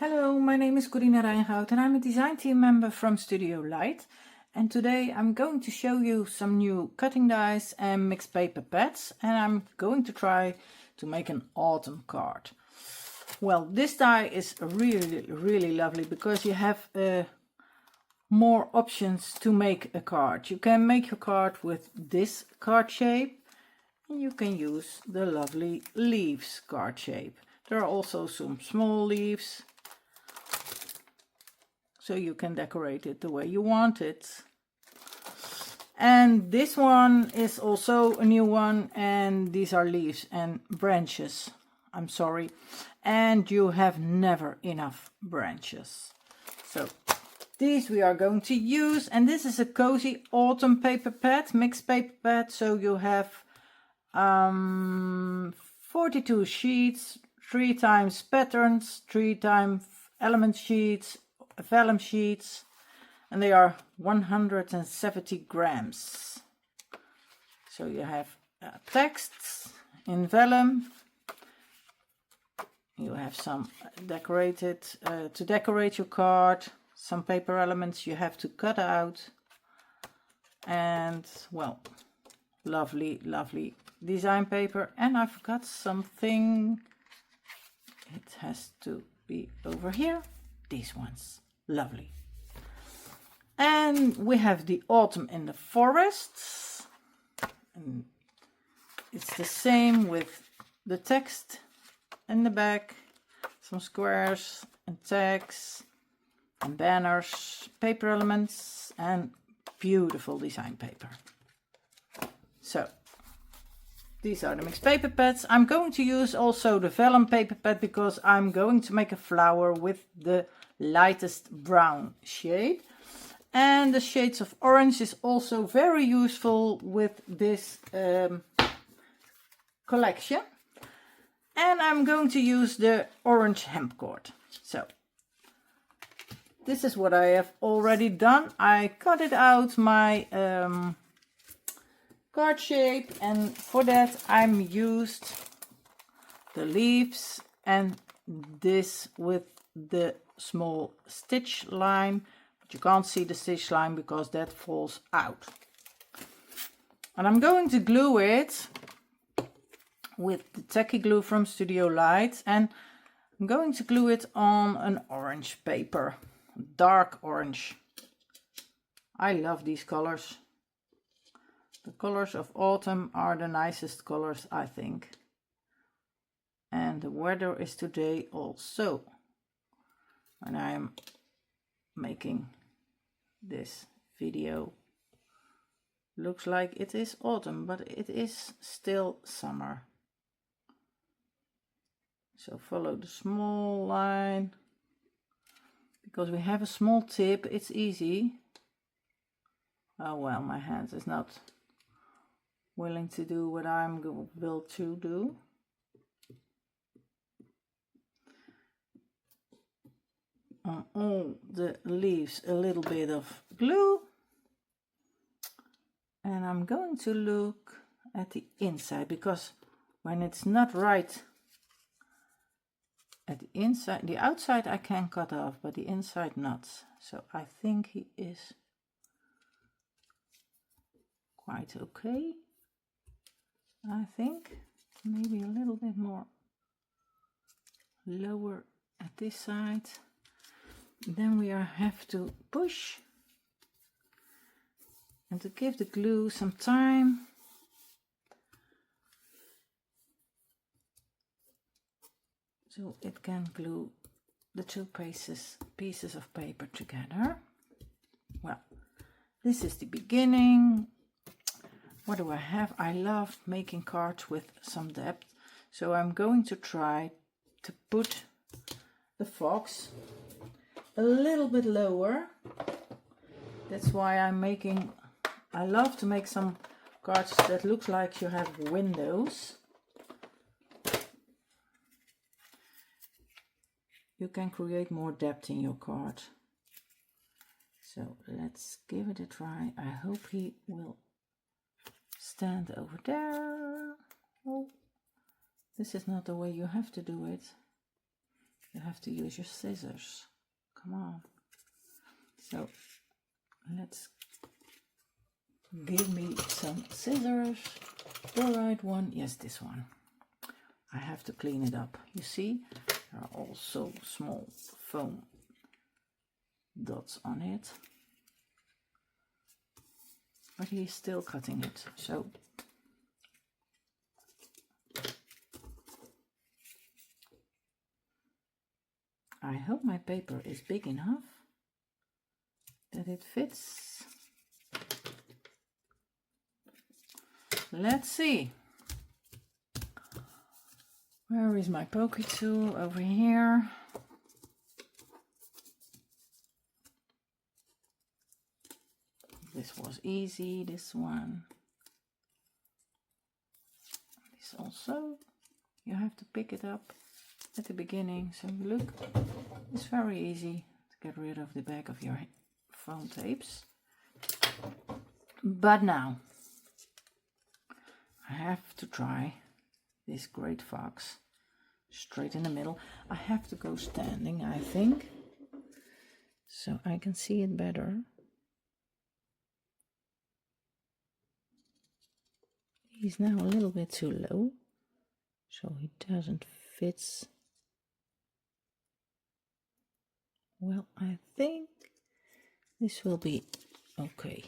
Hello, my name is Corina Rijngoud and I'm a design team member from Studio Light. And today I'm going to show you some new cutting dies and mixed paper pads, and I'm going to try to make an autumn card. Well, this die is really lovely because you have more options to make a card. You can make your card with this card shape, and you can use the lovely leaves card shape. There are also some small leaves, so you can decorate it the way you want it. And this one is also a new one, and these are leaves and branches. I'm sorry. And you have never enough branches. So these we are going to use, and this is a cozy autumn paper pad, mixed paper pad. So you have 42 sheets, 3 times patterns, 3 times element sheets, vellum sheets, and they are 170 grams. So you have texts in vellum. You have some decorated to decorate your card, some paper elements you have to cut out, and well, lovely design paper. And I forgot something. It has to be over here. These ones, lovely. And we have the autumn in the forests, and it's the same with the text in the back, some squares and tags and banners, paper elements, and beautiful design paper. So these are the mixed paper pads. I'm going to use also the vellum paper pad because I'm going to make a flower with the lightest brown shade. And the shades of orange is also very useful with this collection. And I'm going to use the orange hemp cord. So this is what I have already done. I cut it out my card shape, and for that I'm used the leaves and this with the small stitch line. You can't see the stitch line because that falls out. And I'm going to glue it with the tacky glue from Studio Light, and I'm going to glue it on an orange paper, dark orange. I love these colors. The colors of autumn are the nicest colors, I think. And the weather is today also, when I'm making this video, looks like it is autumn, but it is still summer. So follow the small line, because we have a small tip, it's easy. Oh well, my hand is not willing to do what I'm will to do. On all the leaves a little bit of glue, and I'm going to look at the inside, because when it's not right at the inside, the outside I can cut off, but the inside not. So I think he is quite okay. I think maybe a little bit more lower at this side. Then we have to push, and to give the glue some time. So it can glue the two pieces of paper together. Well, this is the beginning. What do I have? I love making cards with some depth. So I'm going to try to put the fox a little bit lower. That's why I love to make some cards that look like you have windows. You can create more depth in your card. So let's give it a try. I hope he will stand over there. Oh, this is not the way you have to do it. You have to use your scissors. Come on. So let's give me some scissors. The right one. Yes, this one. I have to clean it up. You see, there are also small foam dots on it. But he's still cutting it. So I hope my paper is big enough that it fits. Let's see. Where is my poke tool? Over here. This was easy, this one. This also. You have to pick it up at the beginning. So look, it's very easy to get rid of the back of your foam tapes. But now, I have to try this great fox straight in the middle. I have to go standing, I think, so I can see it better. He's now a little bit too low, so he doesn't fit. Well, I think this will be okay.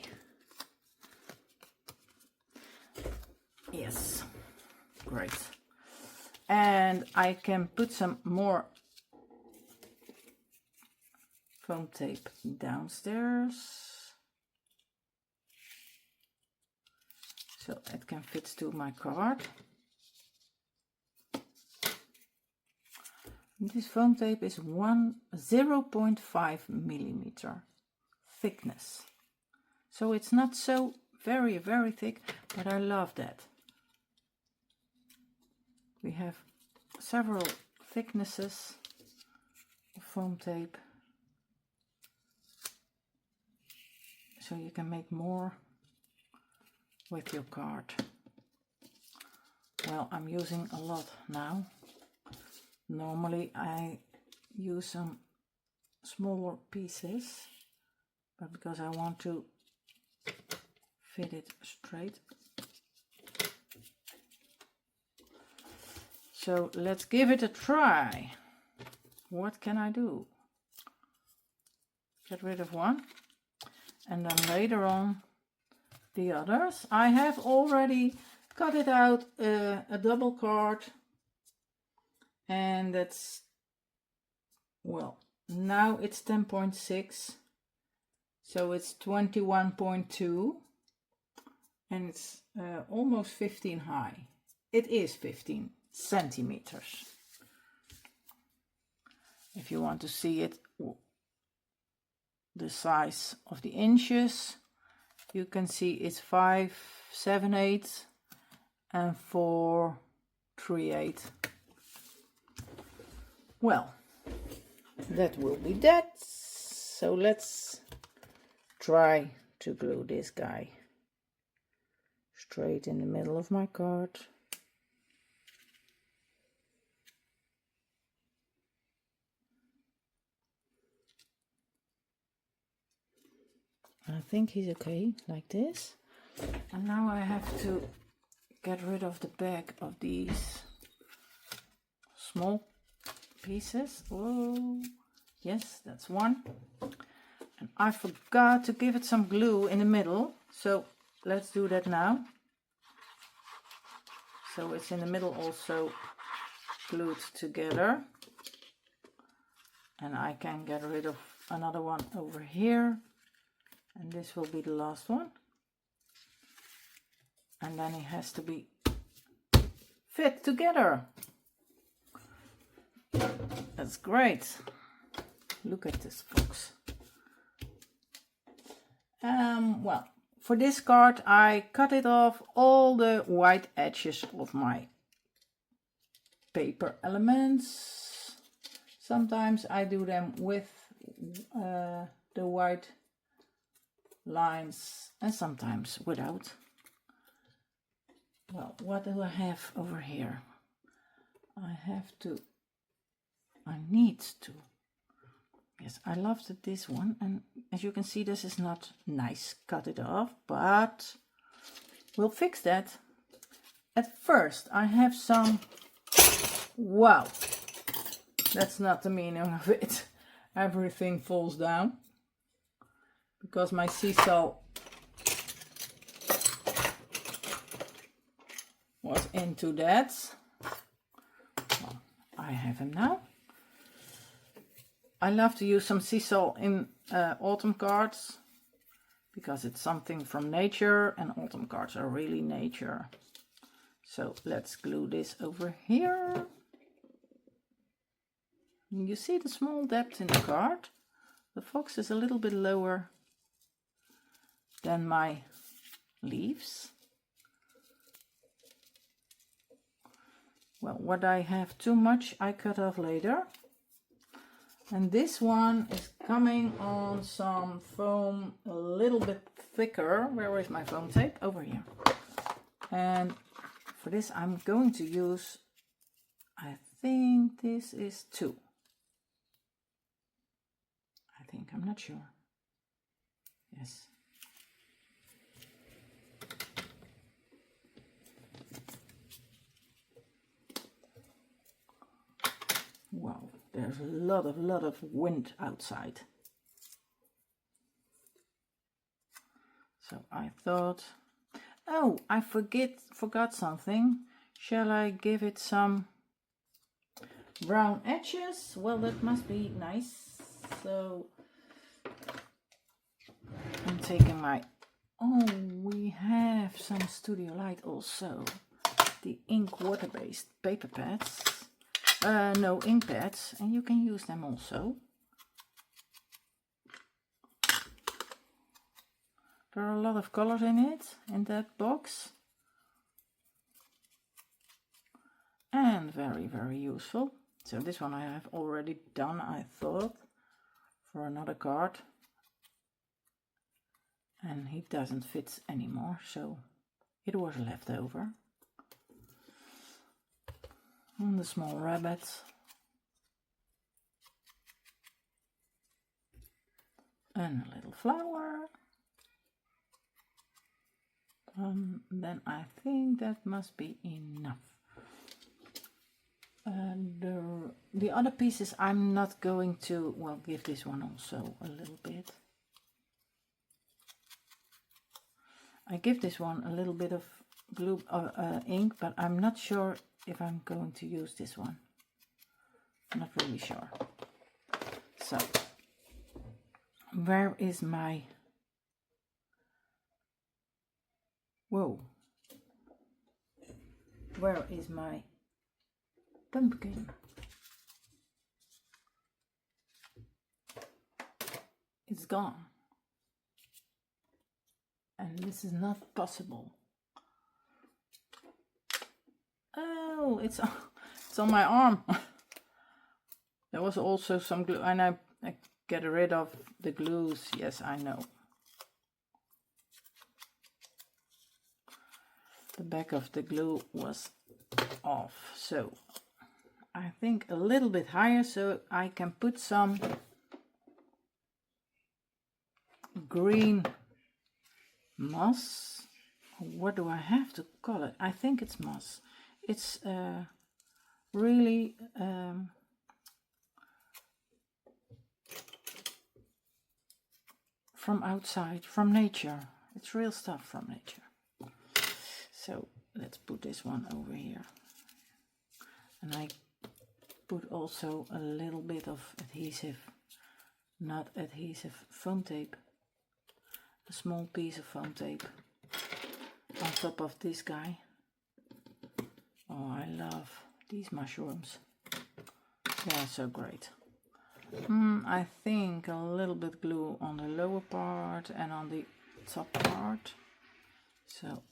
Yes, great. And I can put some more foam tape downstairs, so it can fit to my card. This foam tape is 0.5 millimeter thickness, so it's not so very thick, but I love that. We have several thicknesses of foam tape, so you can make more with your card. Well, I'm using a lot now. Normally I use some smaller pieces, but because I want to fit it straight. So let's give it a try. What can I do? Get rid of one, and then later on the others. I have already cut it out a double card, and that's, well, now it's 10.6, so it's 21.2, and it's almost 15 high. It is 15 centimeters. If you want to see it, the size of the inches, you can see it's 5/7/8 and 4/3/8. Well, that will be that. So let's try to glue this guy straight in the middle of my card. I think he's okay like this. And now I have to get rid of the back of these small pieces. Oh, yes, that's one. And I forgot to give it some glue in the middle, so let's do that now. So it's in the middle also glued together. And I can get rid of another one over here. And this will be the last one. And then it has to be fit together. That's great. Look at this fox. Well, for this card I cut it off all the white edges of my paper elements. Sometimes I do them with the white lines and sometimes without. Well, what do I have over here? I have to I need to. Yes, I loved this one, and as you can see, this is not nice. Cut it off, but we'll fix that. At first, I have some. Wow, that's not the meaning of it. Everything falls down because my seesaw was into that. Well, I have him now. I love to use some seesaw in autumn cards because it's something from nature, and autumn cards are really nature. So let's glue this over here. You see the small depth in the card. The fox is a little bit lower than my leaves. Well, what I have too much, I cut off later. And this one is coming on some foam a little bit thicker. Where is my foam tape? Over here. And for this I'm going to use, I think this is 2. I think, I'm not sure. Yes. Wow, there's a lot of wind outside. So I thought, oh, I forgot something. Shall I give it some brown edges? Well, that must be nice. So I'm taking my, oh, we have some Studio Light also. The ink water-based paper pads. No, ink pads, and you can use them also. There are a lot of colors in it, in that box. And very, very useful. So this one I have already done, I thought, for another card. And he doesn't fit anymore, so it was left over. And the small rabbits. And a little flower. Then I think that must be enough. The other pieces I'm not going to, well, give this one also a little bit. I give this one a little bit of glue ink, but I'm not sure if I'm going to use this one. I'm not really sure. So, where is my, whoa, where is my pumpkin? It's gone. And this is not possible. Oh, it's on my arm. There was also some glue, and I get rid of the glues. Yes, I know. The back of the glue was off, so I think a little bit higher so I can put some green moss. What do I have to call it? I think it's moss. It's really from outside, from nature. It's real stuff from nature. So let's put this one over here. And I put also a little bit of adhesive, not adhesive, foam tape. A small piece of foam tape on top of this guy. Oh, I love these mushrooms. They're so great. I think a little bit glue on the lower part and on the top part. So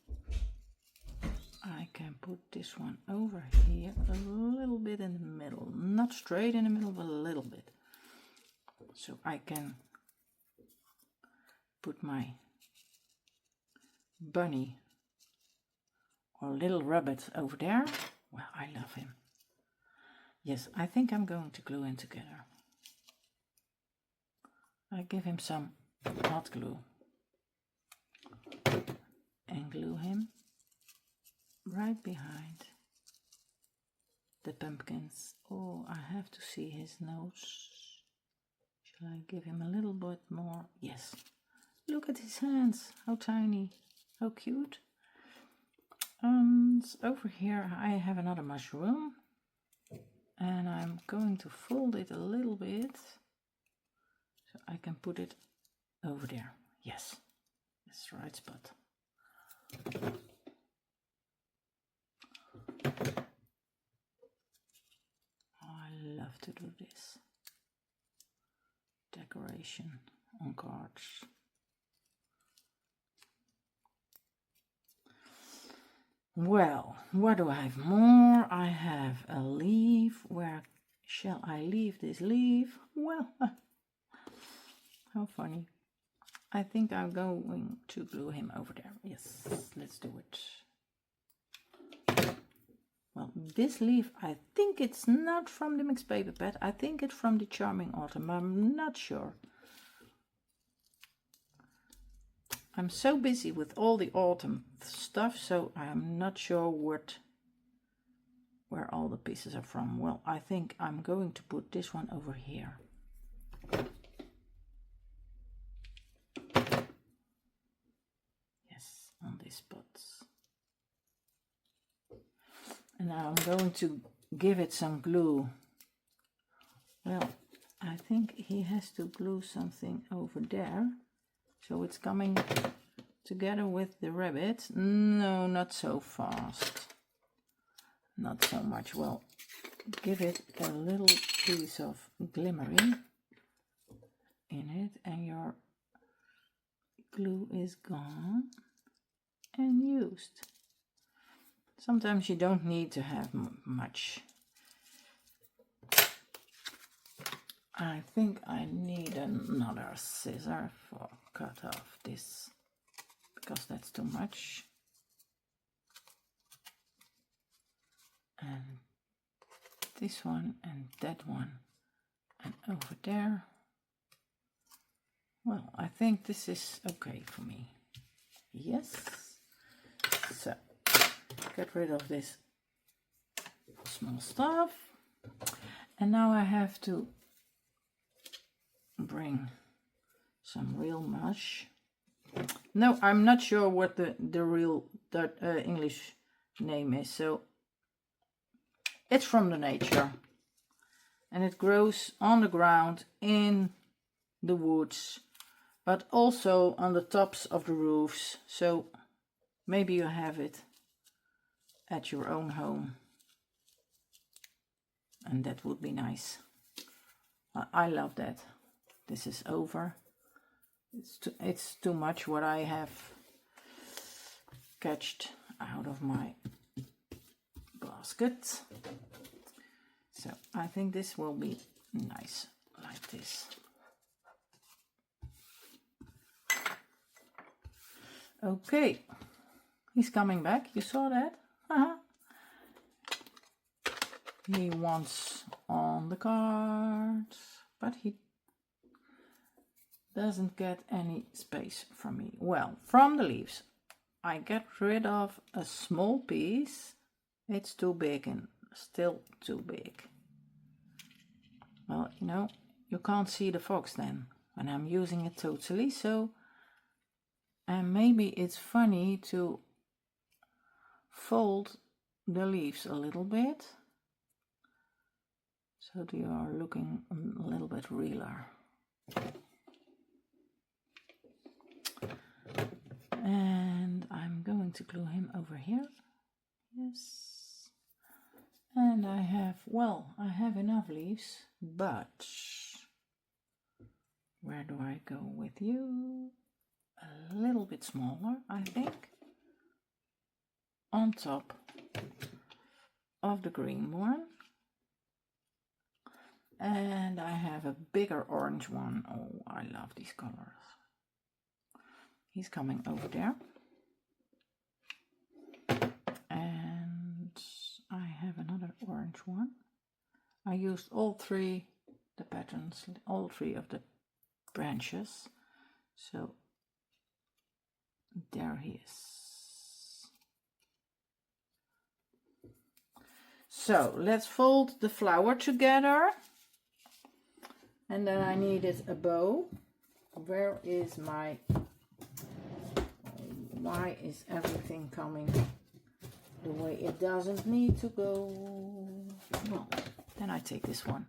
I can put this one over here a little bit in the middle. Not straight in the middle, but a little bit. So I can put my bunny or little rabbit over there. Well, I love him. Yes, I think I'm going to glue him together. I give him some hot glue and glue him right behind the pumpkins. Oh, I have to see his nose. Shall I give him a little bit more? Yes. Look at his hands, how tiny, how cute. And over here I have another mushroom. And I'm going to fold it a little bit so I can put it over there. Yes, that's the right spot. Oh, I love to do this. Decoration on cards. Well, what do I have more? I have a leaf. Where shall I leave this leaf? Well, how funny. I think I'm going to glue him over there. Yes, let's do it. Well, this leaf, I think it's not from the mixed paper pad. I think it's from the Charming Autumn. I'm not sure. I'm so busy with all the autumn stuff, so I'm not sure where all the pieces are from. Well, I think I'm going to put this one over here. Yes, on these spots. And now I'm going to give it some glue. Well, I think he has to glue something over there. So it's coming together with the rabbit. No, not so fast. Not so much. Well, give it a little piece of glimmering in it and your glue is gone and used. Sometimes you don't need to have much. I think I need another scissor for cut off this because that's too much. And this one and that one and over there. Well, I think this is okay for me. Yes. So, get rid of this small stuff. And now I have to bring some real mush. No, I'm not sure what the real English name is. So, it's from the nature. And it grows on the ground in the woods, but also on the tops of the roofs. So maybe you have it at your own home. And that would be nice. I love that. This is over. It's too much what I have catched out of my basket. So I think this will be nice like this. Okay, he's coming back. You saw that? He wants on the card, but he doesn't get any space from me. Well, from the leaves, I get rid of a small piece. It's too big and still too big. Well, you know, you can't see the fox then when I'm using it totally, so and maybe it's funny to fold the leaves a little bit so they are looking a little bit realer. And I'm going to glue him over here. Yes. And I have enough leaves, but where do I go with you? A little bit smaller, I think, on top of the green one. And I have a bigger orange one. Oh, I love these colors. He's coming over there. And I have another orange one. I used all three the patterns, all three of the branches. So there he is. So let's fold the flower together. And then I needed a bow. Where is my... Why is everything coming the way it doesn't need to go? Well, then I take this one.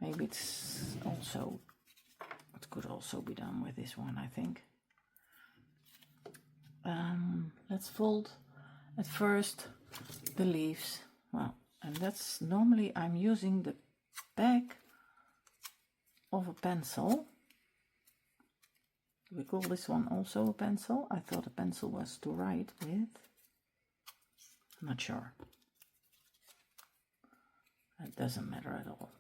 Maybe it's also... It could also be done with this one, I think. Let's fold at first the leaves. Well, and that's normally I'm using the back of a pencil. We call this one also a pencil. I thought a pencil was to write with. Not sure. It doesn't matter at all.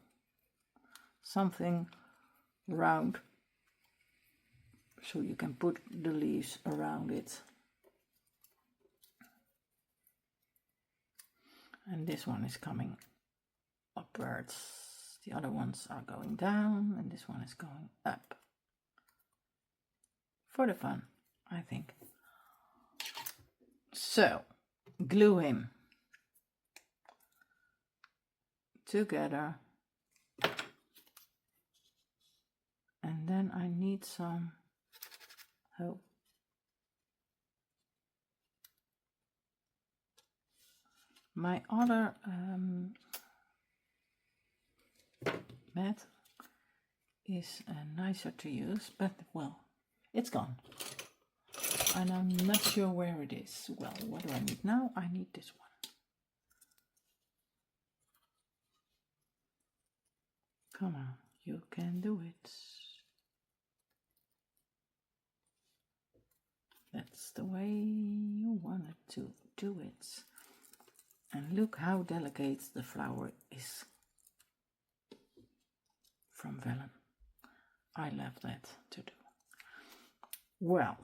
Something round, so you can put the leaves around it. And this one is coming upwards. The other ones are going down, and this one is going up. For the fun, I think. So, glue him together. And then I need some help. My other mat is nicer to use, but well, it's gone. And I'm not sure where it is. Well, what do I need now? I need this one. Come on, you can do it. That's the way you wanted to do it. And look how delicate the flower is from vellum. I love that to do. Well,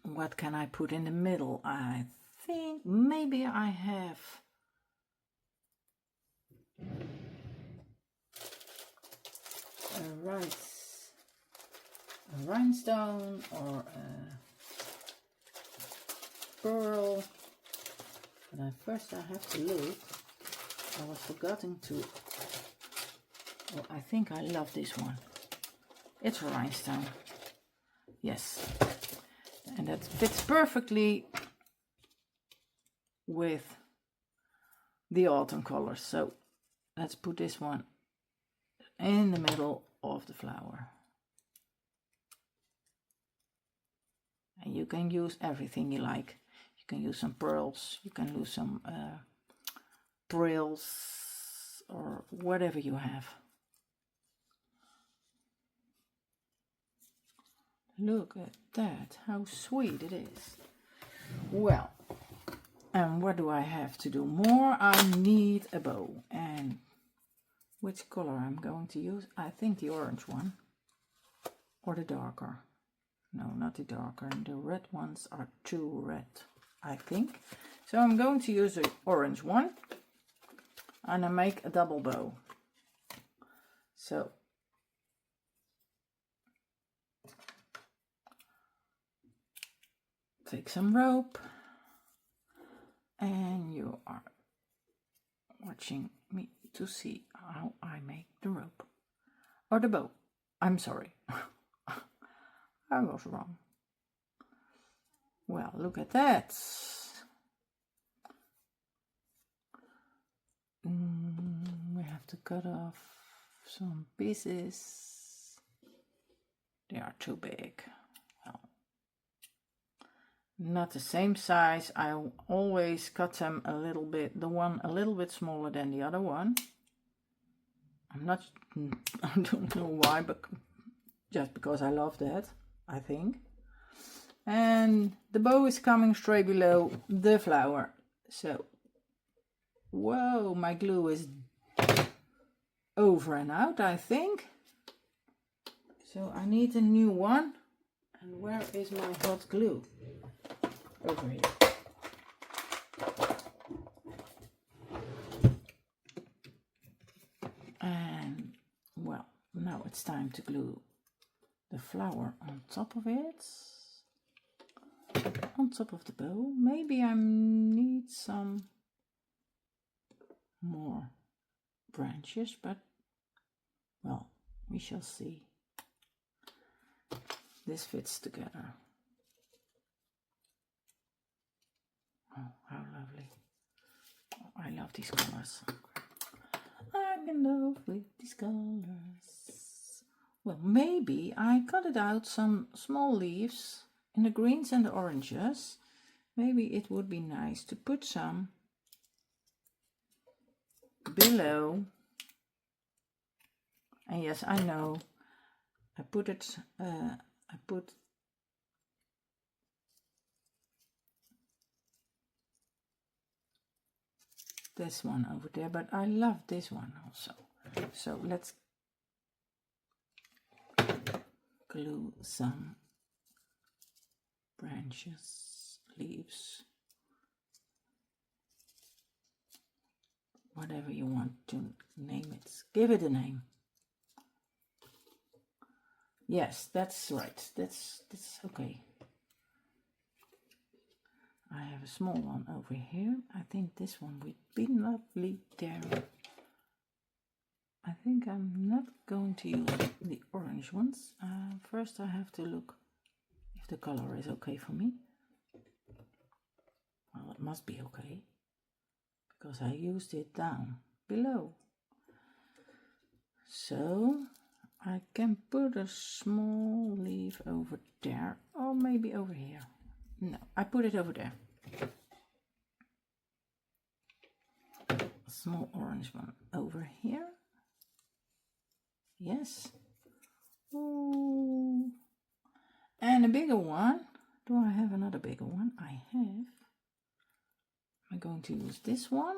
what can I put in the middle? I think maybe I have a rhinestone or a pearl. But first I have to look. I was forgetting to... Oh, I think I love this one. It's a rhinestone. Yes. And that fits perfectly with the autumn colors. So let's put this one in the middle of the flower. And you can use everything you like. You can use some pearls, you can use some frills, or whatever you have. Look at that, how sweet it is. Well, and what do I have to do more? I need a bow. And which color I'm going to use? I think the orange one. Or the darker. No, not the darker. And the red ones are too red, I think. So I'm going to use the orange one. And I make a double bow. So take some rope, and you are watching me to see how I make the rope or the bow. I'm sorry, I was wrong. Well, look at that. We have to cut off some pieces. They are too big. Well, not the same size. I always cut them a little bit, the one a little bit smaller than the other one. I don't know why, but just because I love that, I think. And the bow is coming straight below the flower. So, whoa, my glue is over and out, I think. So I need a new one. And where is my hot glue? Over here. it's time to glue the flower on top of it, on top of the bow. Maybe I need some more branches, but well, we shall see. This fits together. Oh, how lovely. Oh, I love these colors. I'm in love with these colors. Well, maybe I cut out some small leaves in the greens and the oranges. Maybe it would be nice to put some below. And yes, I know, I put this one over there, but I love this one also. So let's glue some branches, leaves, whatever you want to name it. Give it a name. Yes, that's right. That's okay. I have a small one over here. I think this one would be lovely there. I think I'm not going to use the orange ones. First I have to look if the color is okay for me. Well, it must be okay, because I used it down below. So I can put a small leaf over there, or maybe over here. No, I put it over there. A small orange one over here. Yes. Ooh. And a bigger one. Do I have another bigger one? I have. I'm going to use this one.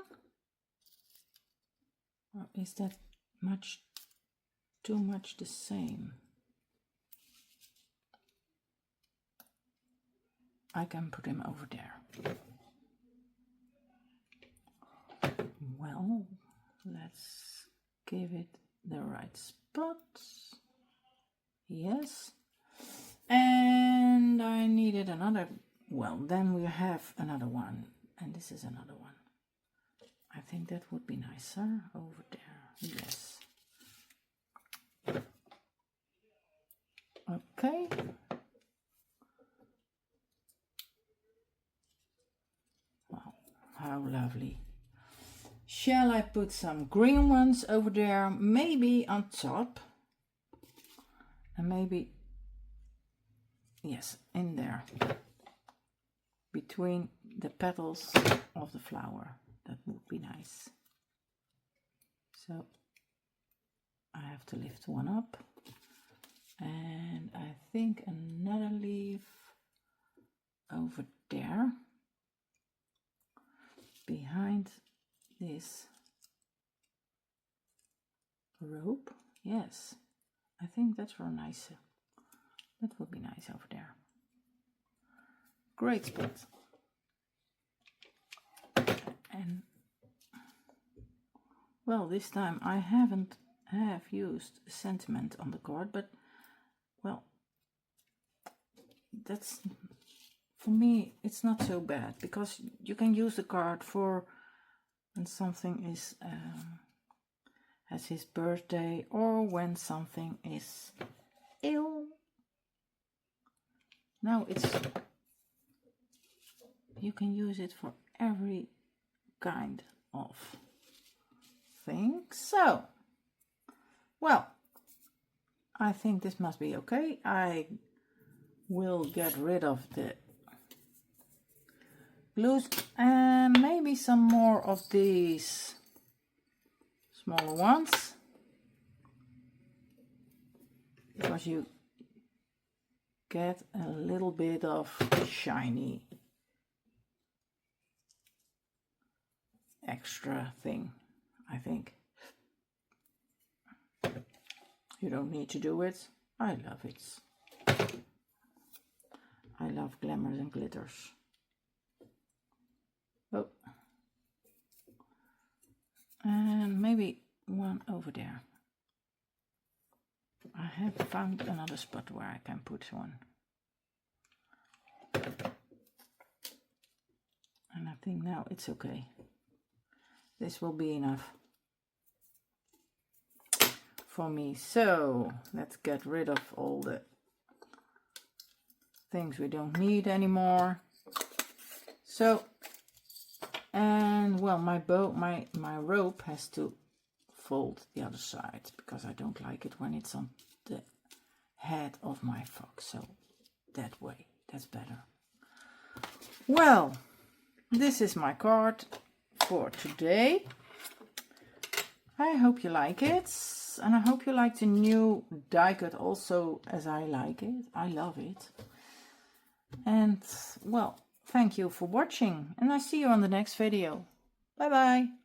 Or is that too much the same? I can put him over there. Well, let's give it the right spot. Yes. And I needed another. Well, then we have another one. And this is another one. I think that would be nicer over there. Yes. Okay. Wow, how lovely. Shall I put some green ones over there, maybe on top? And maybe, yes, in there. Between the petals of the flower. That would be nice. So I have to lift one up. And I think another leaf over there. Behind this rope. Yes, I think that's for nice. That would be nice over there. Great spot. And well, this time I haven't used sentiment on the card, but well, that's, for me it's not so bad, because you can use the card for when something is has his birthday, or when something is ill. Now you can use it for every kind of thing. So, well, I think this must be okay. I will get rid of the glues and maybe some more of these smaller ones, because you get a little bit of shiny extra thing, I think. You don't need to do it. I love it. I love glamours and glitters. Oh. And maybe one over there. have found another spot where I can put one. And I think now it's okay. This will be enough for me. So let's get rid of all the things we don't need anymore. So, and well, my rope has to fold the other side because I don't like it when it's on the head of my fox. So that way, that's better. Well, this is my card for today. I hope you like it, and I hope you like the new die cut also as I like it. I love it. And well, thank you for watching, and I see you on the next video. Bye bye.